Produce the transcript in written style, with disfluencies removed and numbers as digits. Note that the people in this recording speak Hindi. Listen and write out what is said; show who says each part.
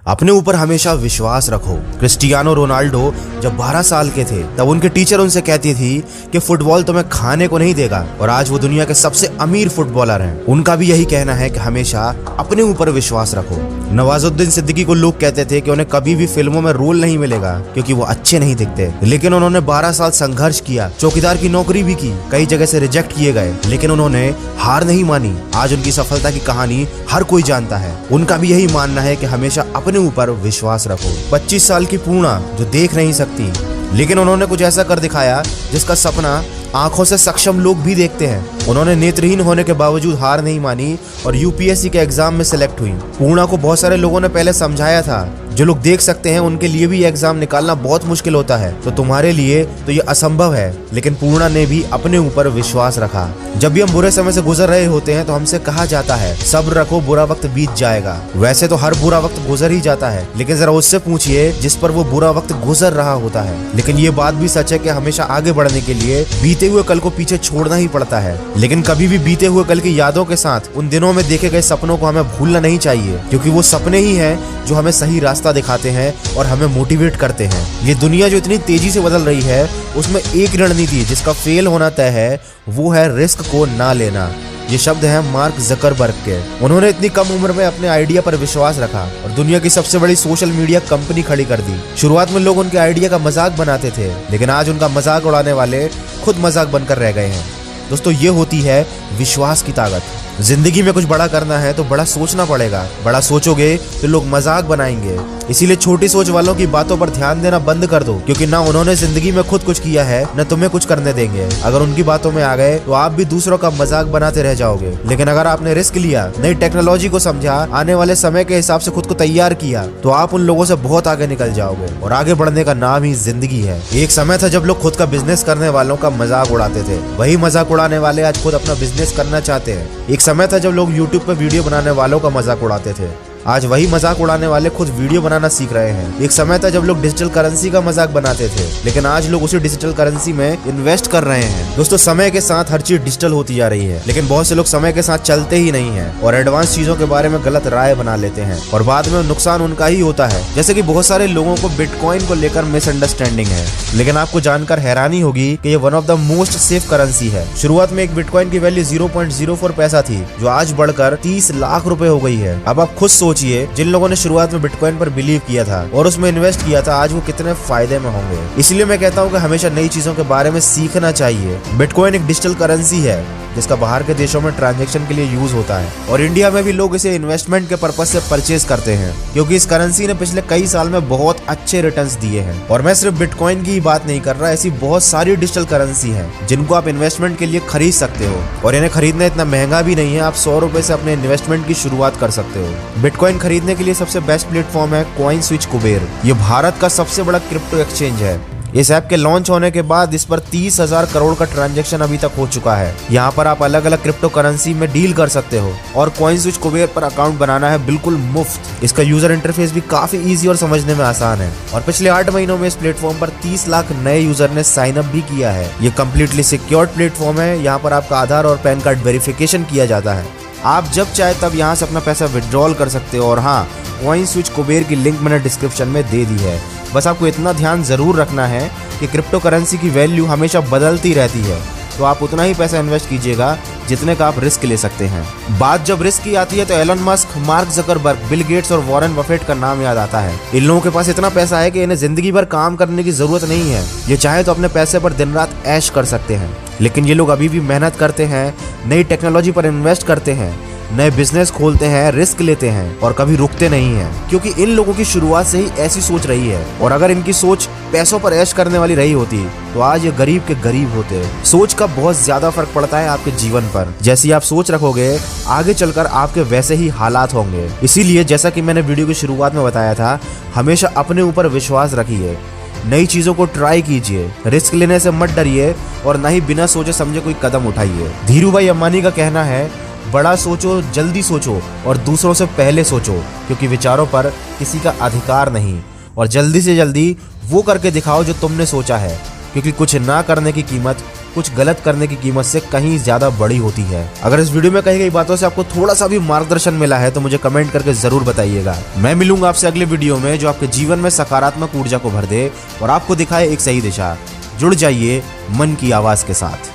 Speaker 1: अपने ऊपर हमेशा विश्वास रखो। क्रिस्टियानो रोनाल्डो जब 12 साल के थे तब उनके टीचर उनसे कहती थी कि फुटबॉल तुम्हें खाने को नहीं देगा, और आज वो दुनिया के सबसे अमीर फुटबॉलर हैं। उनका भी यही कहना है कि हमेशा अपने ऊपर विश्वास रखो। नवाजुद्दीन सिद्दीकी को लोग कहते थे कि उन्हें कभी भी फिल्मों में रोल नहीं मिलेगा क्योंकि वो अच्छे नहीं दिखते, लेकिन उन्होंने 12 साल संघर्ष किया, चौकीदार की नौकरी भी की, कई जगह से रिजेक्ट किए गए, लेकिन उन्होंने हार नहीं मानी। आज उनकी सफलता की कहानी हर कोई जानता है। उनका भी यही मानना है कि हमेशा अपने ऊपर विश्वास रखो। 25 साल की पूर्णा जो देख नहीं सकती, लेकिन उन्होंने कुछ ऐसा कर दिखाया जिसका सपना आंखों से सक्षम लोग भी देखते हैं। उन्होंने नेत्रहीन होने के बावजूद हार नहीं मानी और यूपीएससी के एग्जाम में सिलेक्ट हुई। पूर्णा को बहुत सारे लोगों ने पहले समझाया था, जो लोग देख सकते हैं उनके लिए भी एग्जाम निकालना बहुत मुश्किल होता है, तो तुम्हारे लिए तो ये असंभव है। लेकिन पूर्णा ने भी अपने ऊपर विश्वास रखा। जब भी हम बुरे समय से गुजर रहे होते हैं तो हमसे कहा जाता है सब्र रखो, बुरा वक्त बीत जाएगा। वैसे तो हर बुरा वक्त गुजर ही जाता है, लेकिन जरा उससे पूछिए जिस पर वो बुरा वक्त गुजर रहा होता है। लेकिन ये बात भी सच है कि हमेशा आगे बढ़ने के लिए बीते हुए कल को पीछे छोड़ना ही पड़ता है। लेकिन कभी भी बीते हुए कल की यादों के साथ उन दिनों में देखे गए सपनों को हमें भूलना नहीं चाहिए, क्योंकि वो सपने ही हैं जो हमें सही रास्ता दिखाते हैं और हमें मोटिवेट करते हैं। ये दुनिया जो इतनी तेजी से बदल रही है, उसमें एक रणनीति जिसका फेल होना तय है, वो है रिस्क को ना लेना। ये शब्द है मार्क जकरबर्ग के। उन्होंने इतनी कम उम्र में अपने आइडिया पर विश्वास रखा और दुनिया की सबसे बड़ी सोशल मीडिया कंपनी खड़ी कर दी। शुरुआत में लोग उनके आइडिया का मजाक बनाते थे, लेकिन आज उनका मजाक उड़ाने वाले खुद मजाक बनकर रह गए हैं। दोस्तों, ये होती है विश्वास की ताकत। जिंदगी में कुछ बड़ा करना है तो बड़ा सोचना पड़ेगा। बड़ा सोचोगे तो लोग मजाक बनाएंगे, इसीलिए छोटी सोच वालों की बातों पर ध्यान देना बंद कर दो, क्योंकि ना उन्होंने जिंदगी में खुद कुछ किया है न तुम्हें कुछ करने देंगे। अगर उनकी बातों में आ गए तो आप भी दूसरों का मजाक बनाते रह जाओगे। लेकिन अगर आपने रिस्क लिया, नई टेक्नोलॉजी को समझा, आने वाले समय के हिसाब से खुद को तैयार किया, तो आप उन लोगों से बहुत आगे निकल जाओगे। और आगे बढ़ने का नाम ही जिंदगी है। एक समय था जब लोग खुद का बिजनेस करने वालों का मजाक उड़ाते थे, वही मजाक उड़ाने वाले आज खुद अपना बिजनेस करना चाहते हैं। एक समय था जब लोग यूट्यूब पर वीडियो बनाने वालों का मजाक उड़ाते थे, आज वही मजाक उड़ाने वाले खुद वीडियो बनाना सीख रहे हैं। एक समय था जब लोग डिजिटल करेंसी का मजाक बनाते थे, लेकिन आज लोग उसी डिजिटल करेंसी में इन्वेस्ट कर रहे हैं। दोस्तों, समय के साथ हर चीज डिजिटल होती जा रही है, लेकिन बहुत से लोग समय के साथ चलते ही नहीं हैं और एडवांस चीजों के बारे में गलत राय बना लेते हैं और बाद में नुकसान उनका ही होता है। जैसे कि बहुत सारे लोगों को बिटकॉइन को लेकर मिसअंडरस्टैंडिंग है, लेकिन आपको जानकर हैरानी होगी कि ये one of the most safe currency है। शुरुआत में एक बिटकॉइन की वैल्यू 0.04 पैसा थी, जो आज बढ़कर 30 लाख रुपए हो गई है। अब आप खुद सोचिए, जिन लोगों ने शुरुआत में बिटकॉइन पर बिलीव किया था और उसमें इन्वेस्ट किया था, आज वो कितने फायदे में होंगे। इसलिए मैं कहता हूँ कि हमेशा नई चीजों के बारे में सीखना चाहिए। बिटकॉइन एक डिजिटल करेंसी है जिसका बाहर के देशों में ट्रांजैक्शन के लिए यूज होता है, और इंडिया में भी लोग इसे इन्वेस्टमेंट के पर्पज से परचेज करते हैं, क्योंकि इस करेंसी ने पिछले कई साल में बहुत अच्छे रिटर्न्स दिए हैं। और मैं सिर्फ बिटकॉइन की ही बात नहीं कर रहा, ऐसी बहुत सारी डिजिटल करेंसी हैं जिनको आप इन्वेस्टमेंट के लिए खरीद सकते हो, और इन्हें खरीदना इतना महंगा भी नहीं है। आप 100 रुपए से अपने इन्वेस्टमेंट की शुरुआत कर सकते हो। बिटकॉइन खरीदने के लिए सबसे बेस्ट प्लेटफॉर्म है कॉइनस्विच कुबेर। ये भारत का सबसे बड़ा क्रिप्टो एक्सचेंज है। इस ऐप के लॉन्च होने के बाद इस पर 30,000 करोड़ का ट्रांजैक्शन अभी तक हो चुका है। यहाँ पर आप अलग अलग क्रिप्टो करेंसी में डील कर सकते हो, और कॉइनस्विच कुबेर पर अकाउंट बनाना है बिल्कुल मुफ्त। इसका यूजर इंटरफेस भी काफी इजी और समझने में आसान है, और पिछले 8 महीनों में इस प्लेटफॉर्म पर 30 लाख नए यूजर ने साइन अप भी किया है। ये कम्प्लीटली सिक्योर्ड प्लेटफॉर्म है। यहाँ पर आपका आधार और पैन कार्ड वेरिफिकेशन किया जाता है। आप जब चाहे तब यहाँ से अपना पैसा विड्रॉल कर सकते हो। और हाँ, कॉइनस्विच कुबेर की लिंक मैंने डिस्क्रिप्शन में दे दी है। बस आपको इतना ध्यान जरूर रखना है कि क्रिप्टो करेंसी की वैल्यू हमेशा बदलती रहती है, तो आप उतना ही पैसा इन्वेस्ट कीजिएगा जितने का आप रिस्क ले सकते हैं। बात जब रिस्क की आती है तो Elon Musk, Mark Zuckerberg, Bill Gates और वॉरेन बफेट का नाम याद आता है। इन लोगों के पास इतना पैसा है कि इन्हें जिंदगी भर काम करने की जरूरत नहीं है। ये चाहे तो अपने पैसे पर दिन रात ऐश कर सकते हैं, लेकिन ये लोग अभी भी मेहनत करते हैं, नई टेक्नोलॉजी पर इन्वेस्ट करते हैं, नए बिजनेस खोलते हैं, रिस्क लेते हैं और कभी रुकते नहीं हैं, क्योंकि इन लोगों की शुरुआत से ही ऐसी सोच रही है। और अगर इनकी सोच पैसों पर ऐश करने वाली रही होती तो आज ये गरीब के गरीब होते। सोच का बहुत ज्यादा फर्क पड़ता है आपके जीवन पर। जैसी आप सोच रखोगे, आगे चलकर आपके वैसे ही हालात होंगे। इसीलिए जैसा कि मैंने वीडियो की शुरुआत में बताया था, हमेशा अपने ऊपर विश्वास रखिए, नई चीजों को ट्राई कीजिए, रिस्क लेने से मत डरिए और न ही बिना सोचे समझे कोई कदम उठाइए। धीरूभाई अंबानी का कहना है, बड़ा सोचो, जल्दी सोचो और दूसरों से पहले सोचो, क्योंकि विचारों पर किसी का अधिकार नहीं। और जल्दी से जल्दी वो करके दिखाओ जो तुमने सोचा है, क्योंकि कुछ ना करने की कीमत कुछ गलत करने की कीमत से कहीं ज्यादा बड़ी होती है। अगर इस वीडियो में कही गई बातों से आपको थोड़ा सा भी मार्गदर्शन मिला है तो मुझे कमेंट करके जरूर बताइएगा। मैं मिलूंगा आपसे अगले वीडियो में जो आपके जीवन में सकारात्मक ऊर्जा को भर दे और आपको दिखाए एक सही दिशा। जुड़ जाइए मन की आवाज के साथ।